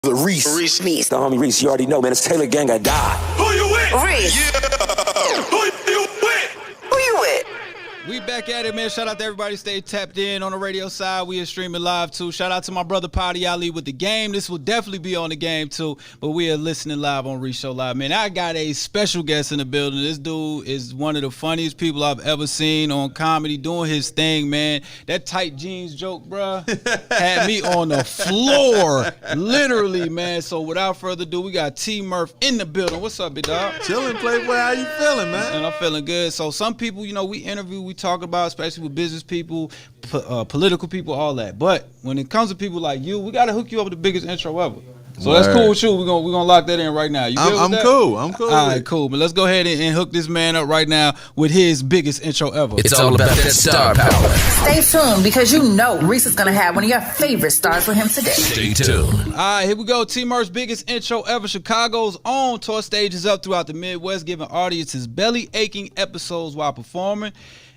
Reece. The homie Reece, you already know, man. It's Taylor Gang, I die. Who you with? Reece. Yeah. Who you with? Who you with? We back at it, man. Shout out to everybody. Stay tapped in on the radio side. We are streaming live, too. Shout out to my brother, Potty Ali, with the game. This will definitely be on the game, too. But we are listening live on Reec Show Live. Man, I got a special guest in the building. This dude is one of the funniest people I've ever seen on comedy, doing his thing, man. That tight jeans joke, bruh, had me on the floor, literally, man. So without further ado, we got T Murph in the building. What's up, big dog? Chilling, Playboy. How you feeling, man? And I'm feeling good. So some people, you know, we interview, we talk about, especially with business people, political people, all that. But when it comes to people like you, we got to hook you up with the biggest intro ever. So that's cool with you. We're gonna lock that in right now. You good with that? Cool. I'm cool. All right, cool. But let's go ahead and hook this man up right now with his biggest intro ever. It's all about that star power. Stay tuned because you know Reece is going to have one of your favorite stars with him today. Stay tuned. All right, here we go. T Murph's biggest intro ever. Chicago's own tour stages up throughout the Midwest, giving audiences belly-aching episodes while performing.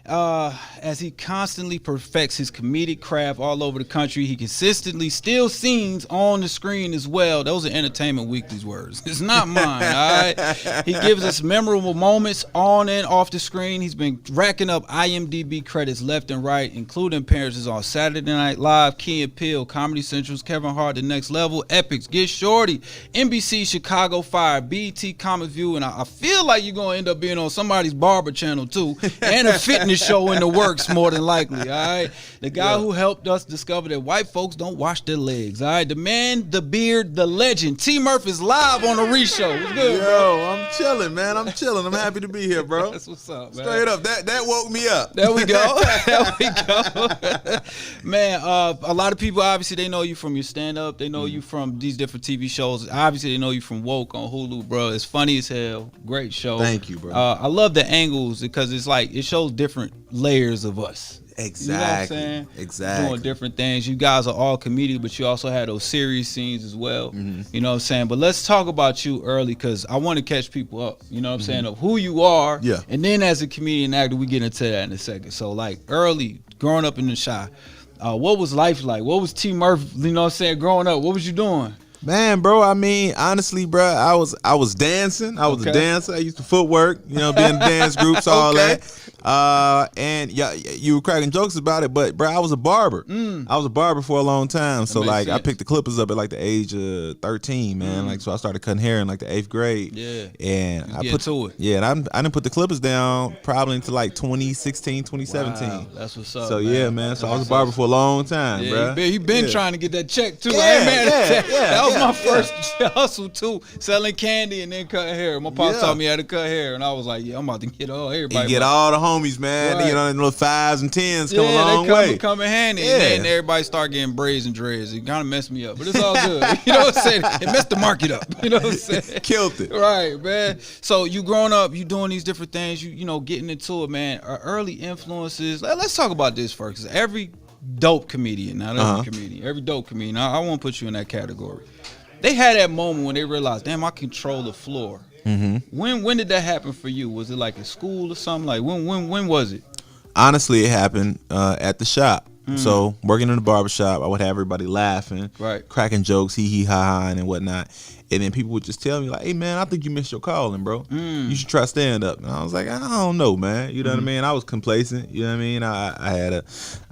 As he constantly perfects his comedic craft all over the country, he consistently steals scenes on the screen as well. Those are Entertainment Weekly's words. It's not mine, all right? He gives us memorable moments on and off the screen. He's been racking up IMDb credits left and right, including appearances on Saturday Night Live, Key and Peele, Comedy Central's Kevin Hart, The Next Level, EPIX, Get Shorty, NBC'S CHICAGO Fire, BET Comic View, and I feel like you're going to end up being on somebody's barber channel, too, and a fitness show in the works, more than likely, all right? The guy who helped us discover that white folks don't wash their legs, all right? The man, the beard, the legend. T Murph is live on the Reec Show. What's good, bro? I'm chilling, man. I'm chilling. I'm happy to be here, bro. That's what's up, man. Straight up. That woke me up. There we go. There we go. Man, a lot of people, obviously, they know you from your stand-up. They know you from these different TV shows. Obviously, they know you from Woke on Hulu, bro. It's funny as hell. Great show. Thank you, bro. I love the angles because it's like, it shows different layers of us. Exactly. You know what I'm saying? Exactly. Doing different things. You guys are all comedic, but you also had those serious scenes as well. You know what I'm saying? But let's talk about you early because I want to catch people up, you know what I'm saying, of who you are. Yeah. And then as a comedian actor, we get into that in a second. So like early, growing up in the Chi, what was life like? What was T Murph, you know what I'm saying, growing up? What was you doing? Man, bro, I mean, honestly, bro, I was dancing. I was a dancer. I used to footwork, you know, be in dance groups, all that. And yeah, you were cracking jokes about it, but bro, I was a barber. I was a barber for a long time. So like, I picked the clippers up at like the age of 13, man. Like, so I started cutting hair in like the 8th grade. Yeah. And I put to it. Yeah, and I didn't put the clippers down probably until like 2016, 2017. Wow, that's what's up. So man. yeah, man. So I was a barber for a long time, bro. He been trying to get that check too. Yeah, That was my first hustle too, selling candy and then cutting hair. My pops taught me how to cut hair, and I was like, yeah, I'm about to get everybody. You get all the homies, man. Right. You know, the little 5s and 10s come a long way. They come in handy. And then everybody start getting braids and dreads. It kind of messed me up, but it's all good. You know what I'm saying? It messed the market up. You know what I'm saying? Killed it. Right, man. So you growing up, you doing these different things, you know, getting into it, man. Early influences. Let's talk about this first, because every dope comedian, not every comedian, every dope comedian, I want to put you in that category. They had that moment when they realized, damn, I control the floor. When did that happen for you? Was it like in school or something? Like when was it? Honestly, it happened at the shop. So working in the barbershop, I would have everybody laughing, cracking jokes, hee ha ha, and whatnot. And then people would just tell me like, "Hey man, I think you missed your calling, bro. You should try stand up." And I was like, "I don't know, man. You know what I mean? I was complacent. You know what I mean? I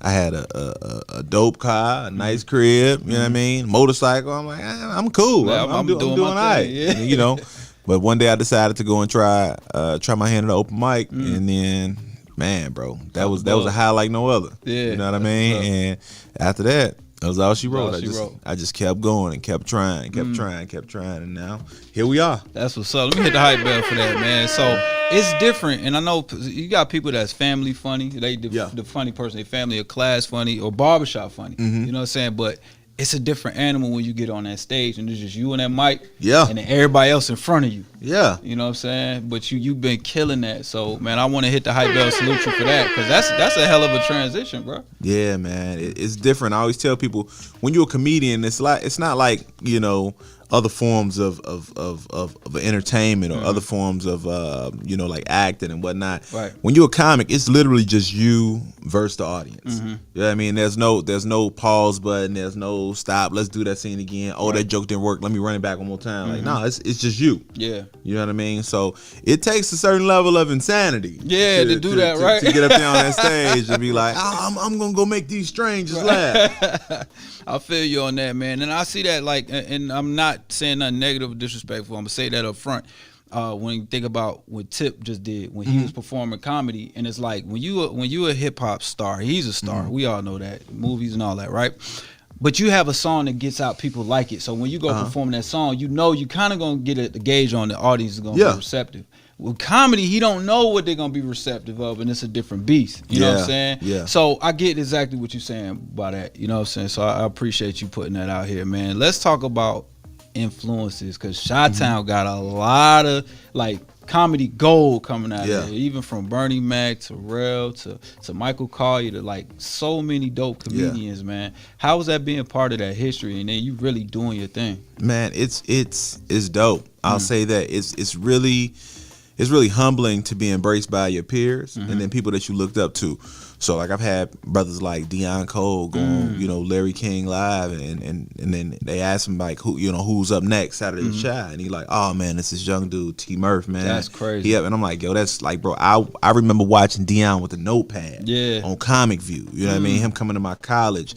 had a dope car, a nice crib. You know what I mean? Motorcycle. I'm like, I'm cool. Yeah, I'm doing all right. Yeah. You know. But one day I decided to go and try my hand at an open mic, and then. Man, bro, that was a high like no other. Yeah, you know what I mean. And after that was all she wrote. I just kept going and kept trying, and now here we are. That's what's up. Let me hit the hype bell for that, man. So it's different, and I know you got people that's family funny. They the funny person, they family or class funny or barbershop funny. You know what I'm saying? But it's a different animal when you get on that stage and it's just you and that mic, and then everybody else in front of you. You know what I'm saying? But you've been killing that. So man, I want to hit the hype bell, salute you for that, because that's a hell of a transition, bro. Yeah, man, it's different. I always tell people when you're a comedian, it's not like, you know, other forms of entertainment or other forms of you know, like acting and whatnot. Right. When you're a comic, it's literally just you versus the audience. You know what I mean? There's no pause button. There's no stop. Let's do that scene again. Oh, that joke didn't work. Let me run it back one more time. Like, no, it's just you. Yeah. You know what I mean? So it takes a certain level of insanity. Yeah, to do that, right? To get up there on that stage and be like, oh, I'm gonna go make these strangers laugh. I feel you on that, man. And I see that, like, and I'm not saying nothing negative or disrespectful. I'm gonna say that up front. When you think about what Tip just did when he was performing comedy, and it's like when you a hip hop star, he's a star. We all know that, movies and all that, right? But you have a song that gets out, people like it. So when you go perform that song, you know you kind of gonna get a gauge on the audience is gonna be receptive. With comedy, he don't know what they're gonna be receptive of, and it's a different beast. You know what I'm saying? Yeah. So I get exactly what you're saying by that. You know what I'm saying? So I appreciate you putting that out here, man. Let's talk about influences, because Chi-Town got a lot of like comedy gold coming out there, even from Bernie Mac to Rel to Michael Collier to like so many dope comedians, man. How was that being part of that history, and then you really doing your thing? Man, it's dope. I'll say that it's really humbling to be embraced by your peers and then people that you looked up to. So like I've had brothers like Deion Cole go on, you know, Larry King Live, and then they ask him like who's up next out of the Chi, and he like, oh man, this is young dude T Murph, man. That's crazy. Yeah, and I'm like, yo, that's like, bro, I remember watching Deion with a notepad on Comic View. You know what I mean? Him coming to my college.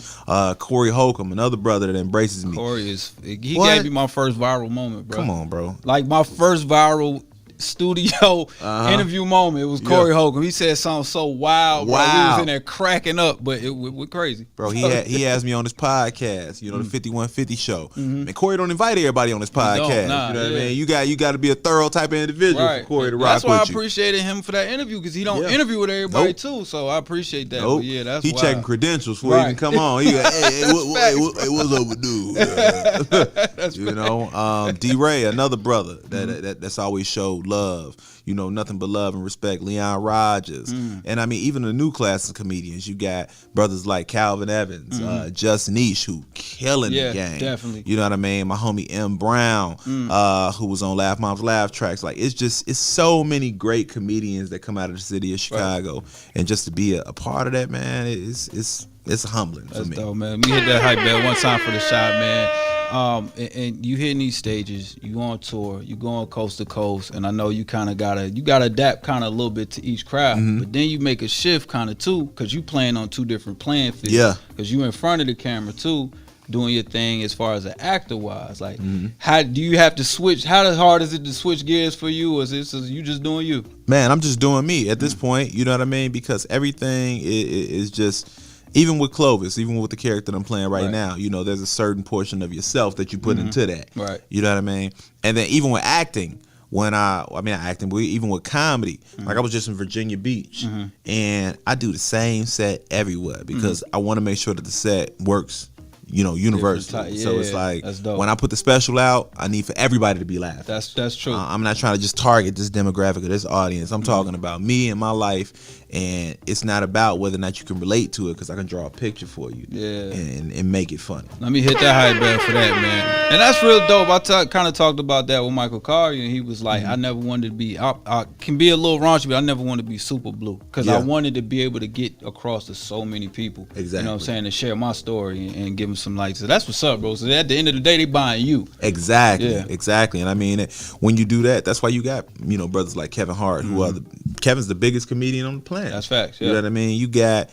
Corey Holcomb, another brother that embraces me. Corey gave me my first viral moment, bro. Come on, bro. Like my first viral studio interview moment. It was Corey Holcomb. He said something so wild. Bro. We was in there cracking up, but it was crazy. Bro, he asked me on his podcast, you know, the 5150 show. And Corey don't invite everybody on his podcast. You know what I mean? You got to be a thorough type of individual for Corey to rock with you. That's why I appreciated him for that interview, because he don't interview with everybody too. So I appreciate that. But yeah, that's he checking credentials before he can come on. He like, hey, what's up with dude? That's you know, D-Ray, another brother that's always showed love, you know, nothing but love and respect. Leon Rogers, and I mean, even the new class of comedians, you got brothers like Calvin Evans, Just Niche, who killing the game. Definitely. You know what I mean? My homie M Brown, who was on Laugh Mom's Laugh Tracks. Like, it's so many great comedians that come out of the city of Chicago, and just to be a part of that, man, it's humbling for me. Dope, man. We hit that hype bell one time for the shot, man. And you hitting these stages, you on tour, you going coast to coast, and I know you kind of gotta adapt kind of a little bit to each crowd, but then you make a shift kind of too, because you playing on two different playing fields. Yeah, because you in front of the camera too, doing your thing as far as an actor wise. Like, how do you have to switch? How hard is it to switch gears for you, or is you just doing you? Man, I'm just doing me at this point. You know what I mean? Because everything is just. Even with Clovis, even with the character that I'm playing right now, you know, there's a certain portion of yourself that you put into that. Right. You know what I mean? And then even with acting, even with comedy, like I was just in Virginia Beach, and I do the same set everywhere because I want to make sure that the set works, you know, universally. So it's like when I put the special out, I need for everybody to be laughing. That's true. I'm not trying to just target this demographic or this audience. I'm talking about me and my life, and it's not about whether or not you can relate to it, because I can draw a picture for you and make it funny. Let me hit that hype bell for that, man. And that's real dope. I kind of talked about that with Michael Collier, and he was like, I never wanted to be, I can be a little raunchy, but I never wanted to be super blue, because I wanted to be able to get across to so many people. Exactly. You know what I'm saying? And share my story and give them some light. So that's what's up, bro. So at the end of the day, they buying you. Exactly. Yeah. Exactly. And I mean, when you do that, that's why you got, you know, brothers like Kevin Hart, who are Kevin's the biggest comedian on the planet. That's facts. You know what I mean? You got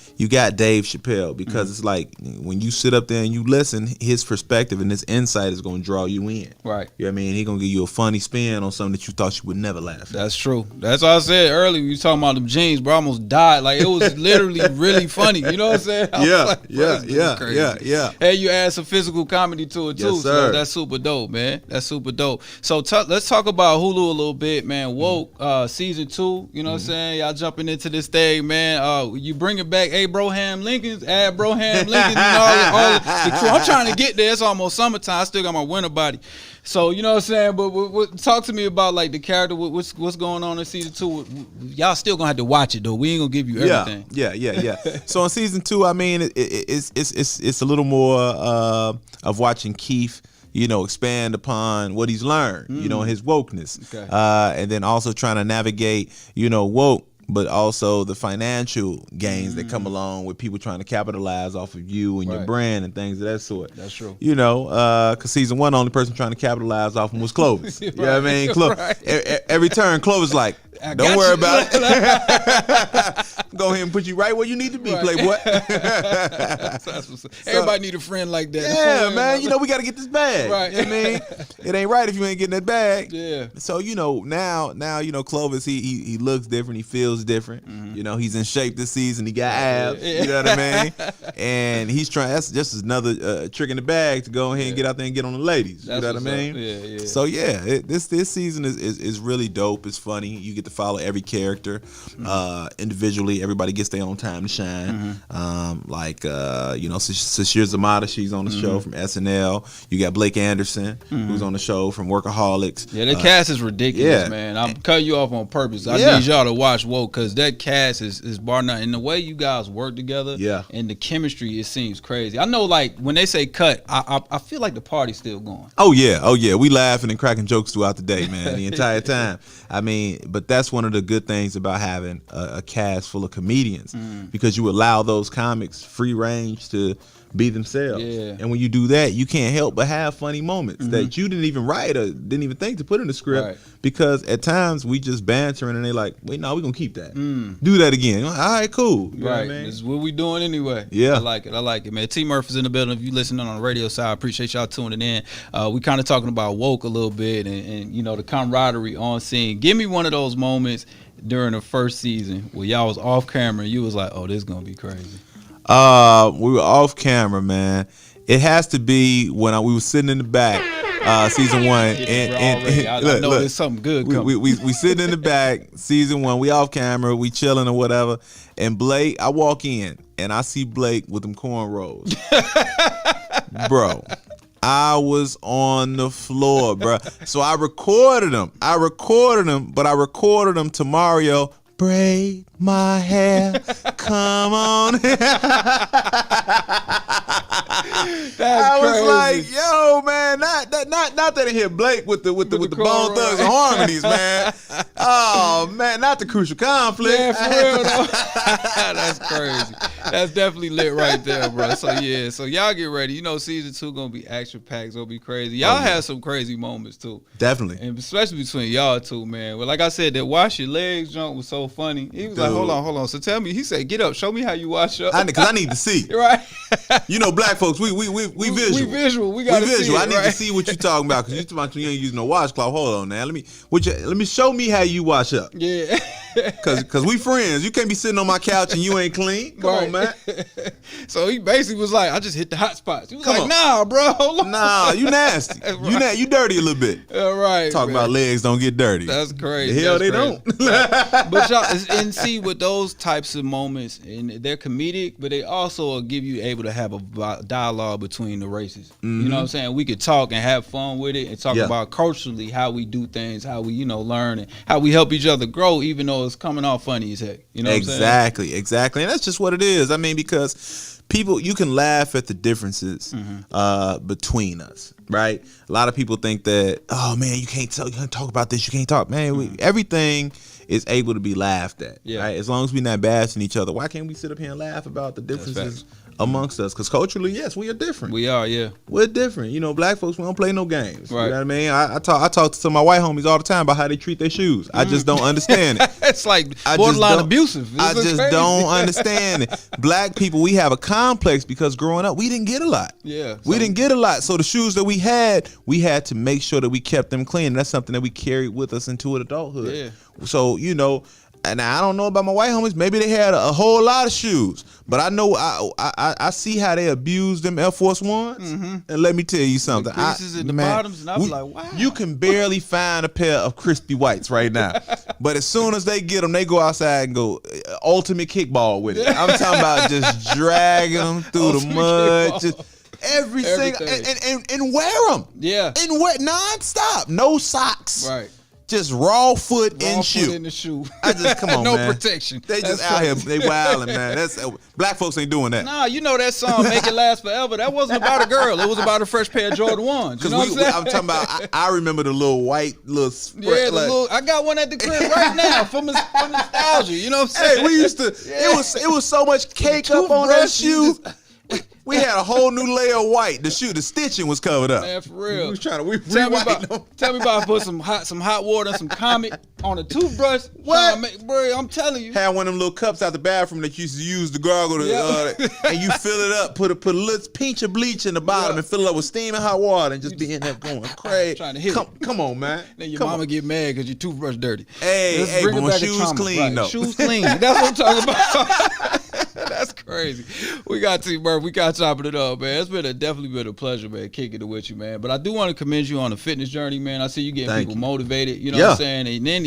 Dave Chappelle, because it's like when you sit up there and you listen, his perspective and his insight is going to draw you in. Right. You know what I mean? He going to give you a funny spin on something that you thought you would never laugh at. That's true. That's what I said earlier. You talking about them jeans, bro. I almost died. Like, it was literally really funny. You know what I'm saying? Yeah. Hey, you add some physical comedy to it too. Yes, sir. So that's super dope, man. That's super dope. So let's talk about Hulu a little bit, man. Woke season 2. You know what I'm saying? Y'all jumping into this thing, man. You bringing back Abraham Lincoln, add Broham Lincoln, and all the crew. I'm trying to get there. It's almost summertime. I still got my winter body. So, you know what I'm saying? But talk to me about, like, the character, what's going on in season 2. Y'all still gonna have to watch it though. We ain't gonna give you everything. Yeah. So in season 2, I mean, it's a little more of watching Keith expand upon what he's learned, his wokeness. Okay. And then also trying to navigate, woke, but also the financial gains that come along with people trying to capitalize off of you and your brand and things of that sort. That's true. Because season 1, the only person trying to capitalize off him was Clovis. You know what I mean? Every turn, Clovis like, don't worry about it. Go ahead and put you right where you need to be, Playboy. Everybody need a friend like that. Yeah, man. We got to get this bag. Right. You know what I mean? It ain't right if you ain't getting that bag. Yeah. So, now Clovis, he looks different. He feels different. He's in shape this season. He got abs. You know what I mean? And he's trying, that's just another trick in the bag to go ahead and get out there and get on the ladies. You know what I mean? Yeah. So, this season is really dope. It's funny. You get to follow every character individually. Everybody gets their own time to shine. Sashir Zamata, she's on the show from SNL. You got Blake Anderson, who's on the show from Workaholics. Yeah, the cast is ridiculous, man. I'm cutting you off on purpose. I need y'all to watch Woke because that cast is bar none. And the way you guys work together and the chemistry, it seems crazy. I know, like, when they say cut, I feel like the party's still going. Oh, yeah. We laughing and cracking jokes throughout the day, man, the entire time. I mean, but that's one of the good things about having a cast full of comedians because you allow those comics free range to be themselves. Yeah. And when you do that, you can't help but have funny moments that you didn't even write or didn't even think to put in the script because at times we just bantering and they like, wait, no, we're going to keep that. Do that again. All right, cool. You know what I mean? This is what we doing anyway. Yeah. I like it, man. T Murph is in the building. If you listening on the radio side, I appreciate y'all tuning in. We kind of talking about Woke a little bit and the camaraderie on scene. Give me one of those moments during the first season where y'all was off camera and you was like, oh, this is going to be crazy. We were off camera, man. It has to be when we were sitting in the back, season 1, and I know there's something good coming. We sitting in the back, season 1. We off camera, we chilling or whatever. And Blake, I walk in and I see Blake with them cornrows, bro. I was on the floor, bro. So I recorded them, but I recorded them to Mario. Braid my hair, come on. I was like, yo, man, not that I hear Blake with the Bone Thugs and Harmonies, man. Oh man, not the Crucial Conflict. Yeah, for real though. That's crazy. That's definitely lit right there, bro. So yeah, so y'all get ready. Season 2 gonna be action packed. It's gonna be crazy. Y'all had some crazy moments too. Definitely, and especially between y'all two, man. Well, like I said, that wash your legs junk was so funny. He was like, hold on. So tell me, he said, get up, show me how you wash up. Because I need to see. Right. Black folks, we visual. We visual. We got visual. See I need to see what you're talking about because you ain't using no washcloth. Hold on now. Let me show me how you wash up. Yeah. Cause we friends. You can't be sitting on my couch and you ain't clean. Come on, man. So he basically was like, I just hit the hot spots. He was like, nah, bro. Hold on. Nah, you nasty. Right. You dirty a little bit. All right. Talking about legs don't get dirty. That's crazy. The hell they don't. Right. But y'all, and see, with those types of moments, and they're comedic, but they also give you able to have a dialogue between the races. You know what I'm saying? We could talk and have fun with it and talk about culturally how we do things, how we, learn and how we help each other grow, even though it's coming off funny as heck. You know what I'm saying? Exactly. And that's just what it is. I mean, because people, you can laugh at the differences between us, right? A lot of people think that, oh man, you can't talk about this, you can't talk, man. Everything is able to be laughed at, right? As long as we're not bashing each other, why can't we sit up here and laugh about the differences amongst us? Because culturally, yes, we are different. We are, yeah. We're different. Black folks, we don't play no games. Right. You know what I mean? I talk to some of my white homies all the time about how they treat their shoes. I just don't understand it. It's like borderline abusive. I just don't understand it. Black people, we have a complex because growing up, we didn't get a lot. Yeah. We didn't get a lot. So the shoes that we had to make sure that we kept them clean. And that's something that we carried with us into adulthood. Yeah. So, and I don't know about my white homies. Maybe they had a whole lot of shoes, but I know I see how they abuse them Air Force Ones. And let me tell you something. The creases at the bottoms, and I was like, wow. You can barely find a pair of crispy whites right now, but as soon as they get them, they go outside and go ultimate kickball with it. I'm talking about just dragging them through the mud, just everything, and wear them. Yeah, and wear nonstop, no socks. Right. just raw foot in shoe. In the shoe. I just come on, no man. protection. They just out here, they wilding, man. That's black folks ain't doing that. Nah, you know that song "Make It Last Forever." That wasn't about a girl. It was about a fresh pair of Jordan 1s. You know what I'm saying? I'm talking about. I remember the little white Yeah, I got one at the crib right now for nostalgia. You know what I'm saying? Hey, we used to. It was so much cake up on that shoe. We had a whole new layer of white. The stitching was covered up. Man, for real. We was trying to tell me about put some hot water and some comic on a toothbrush. What? Bro, I'm telling you. Had one of them little cups out the bathroom that you used to use to gargle, and you fill it up, put a little pinch of bleach in the bottom and fill it up with steaming hot water and just be in there going crazy. Trying to hit come on, man. Then your mama get mad because your toothbrush dirty. Hey, but when shoes clean, though. Shoes clean. That's what I'm talking about. That's crazy. We got T Murph. We got chopping it up, man. It's definitely been a pleasure, man, kicking it with you, man. But I do want to commend you on the fitness journey, man. I see you getting people motivated. You know what I'm saying? And then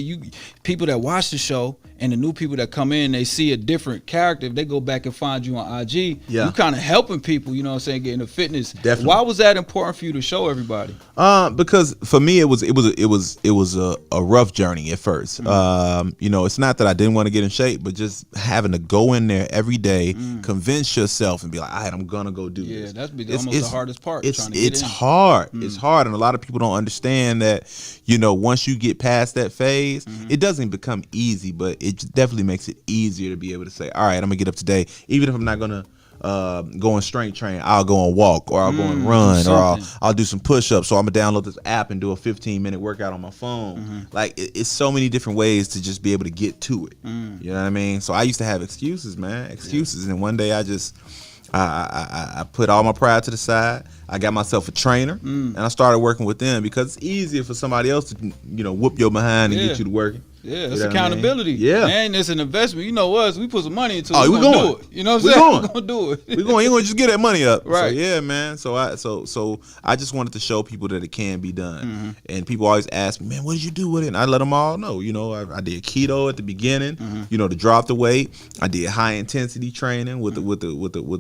people that watch the show and the new people that come in, they see a different character. If they go back and find you on IG, you kind of helping people. You know what I'm saying? Getting the fitness. Definitely. Why was that important for you to show everybody? Because for me, it was a rough journey at first. You know, it's not that I didn't want to get in shape, but just having to go in there every day, convince yourself, and be like, all right, I'm gonna go do this. Yeah, that's almost the hardest part. It's hard. It's hard, and a lot of people don't understand that. You know, once you get past that phase, it doesn't become easy, but it definitely makes it easier to be able to say, all right, I'm gonna get up today, even if I'm not gonna go and strength train, I'll go and walk, or I'll go and run, or I'll do some push-ups. So I'm gonna download this app and do a 15-minute workout on my phone. Like it's so many different ways to just be able to get to it. You know what I mean? So I used to have excuses, man, and one day I just I put all my pride to the side. I got myself a trainer, and I started working with them because it's easier for somebody else to whoop your behind and get you to working. Yeah, it's accountability. I mean? Yeah, and it's an investment. You know us, we put some money into it. Oh, we're going. Do it. You know what I'm saying? We're gonna do it. We're going. You're gonna just get that money up. Right. So yeah, man. So I just wanted to show people that it can be done. And people always ask me, man, what did you do with it? And I let them all know. You know, I did keto at the beginning. You know, to drop the weight. I did high intensity training with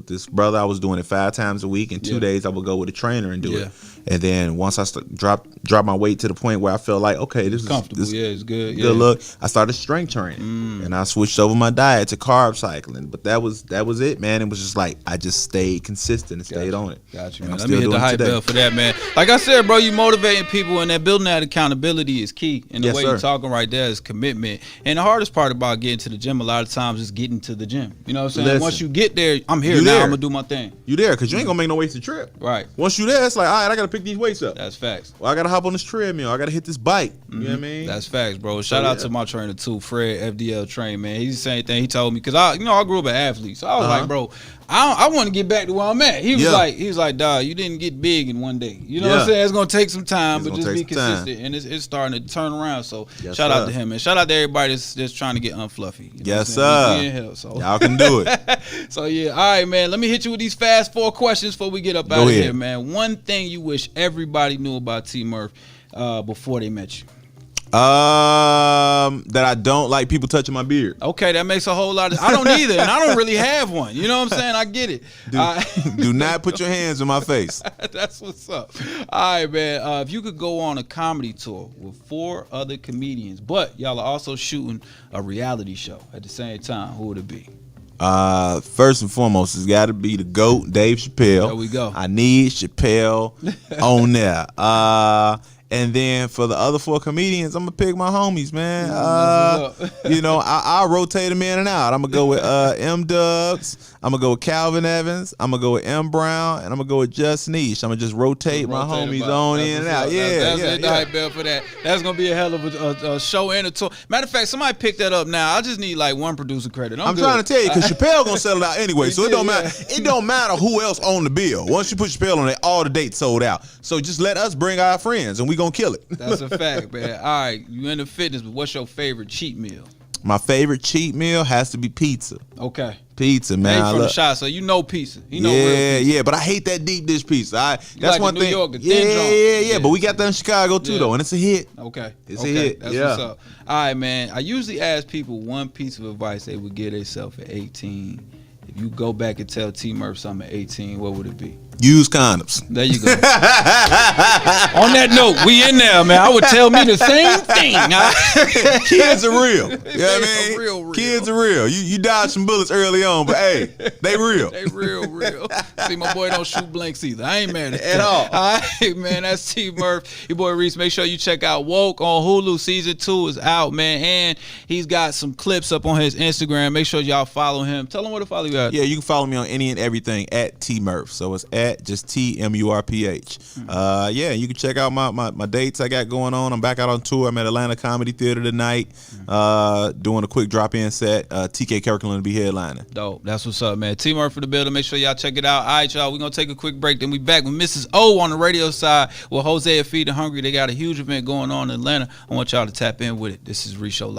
this brother. I was doing it 5 times a week. In 2 days, I would go with a trainer and do it. And then once I drop my weight to the point where I felt like, okay, this is comfortable. It's good. Good look. I started strength training, and I switched over my diet to carb cycling. But that was it, man. It was just like I just stayed consistent and stayed on it. Got you, man. Let me hit the hype bell for that, man. Like I said, bro, you motivating people, and that building that accountability is key. And the way you're talking right there is commitment. And the hardest part about getting to the gym a lot of times is getting to the gym. You know what I'm saying? Once you get there, I'm here now. I'm gonna do my thing. You there because you ain't gonna make no wasted trip. Right. Once you there, it's like, all right, I gotta pick these weights up. That's facts. Well, I gotta hop on this treadmill. I gotta hit this bike. You know what I mean? That's facts, bro. Shout out to my trainer too, Fred FDL Train, man. He's the same thing. He told me because I grew up an athlete, so I was like, bro, I want to get back to where I'm at. He was like, dog, you didn't get big in one day. You know what I'm saying? It's gonna take some time, but just be consistent, and it's starting to turn around. So shout out to him, man. Shout out to everybody that's trying to get unfluffy. You know sir. Y'all can do it. So yeah, all right, man. Let me hit you with these fast 4 questions before we get up out of here, man. One thing you wish everybody knew about T Murph before they met you. That I don't like people touching my beard. Okay, that makes a whole lot of. I don't either, and I don't really have one. You know what I'm saying? I get it. Do not put your hands in my face. That's what's up. All right, man. If you could go on a comedy tour with 4 other comedians, but y'all are also shooting a reality show at the same time, who would it be? First and foremost, it's got to be the GOAT, Dave Chappelle. There we go. I need Chappelle on there. And then for the other 4 comedians, I'm gonna pick my homies, man. You know, I'll rotate them in and out. I'm gonna go with M Dubs. I'm gonna go with Calvin Evans. I'm gonna go with M Brown, and I'm gonna go with Just Niche. I'm gonna just rotate my homies on in and out. That's the hype bell for that. That's gonna be a hell of a show and a tour. Matter of fact, somebody pick that up now. I just need like 1 producer credit. I'm trying to tell you because Chappelle gonna sell it out anyway, so it don't matter. It don't matter who else on the bill. Once you put Chappelle on it, all the dates sold out. So just let us bring our friends, and we gonna kill it. That's a fact, man. All right, you into fitness, but what's your favorite cheat meal? My favorite cheat meal has to be pizza. Okay. Pizza, man. From the shop, so you know pizza. You know real pizza. Yeah, but I hate that deep dish pizza. That's like one New thing. York, yeah. But we got that in Chicago too, though, and it's a hit. Okay. It's a hit. That's what's up. All right, man. I usually ask people one piece of advice they would give themselves at 18. If you go back and tell T Murph something at 18, what would it be? Use condoms. There you go. On that note, we in there, man. I would tell me the same thing. Kids are real. You know what I mean? Real. Kids are real. You dodged some bullets early on, but hey, they real. They real. See, my boy don't shoot blanks either. I ain't mad at all. All right, man. That's T Murph. Your boy Reec. Make sure you check out Woke on Hulu. Season 2 is out, man. And he's got some clips up on his Instagram. Make sure y'all follow him. Tell him where to follow you at. Yeah, you can follow me on any and everything at T Murph. So it's at just TMURPH. Yeah, you can check out my dates I got going on. I'm back out on tour. I'm at Atlanta Comedy Theater tonight, doing a quick drop-in set. TK Kirkland will be headlining. Dope. That's what's up, man. T Murph for the building. Make sure y'all check it out. All right, y'all. We're going to take a quick break. Then we back with Mrs. O on the radio side with Jose at Feed the Hungry. They got a huge event going on in Atlanta. I want y'all to tap in with it. This is Reec Show Live.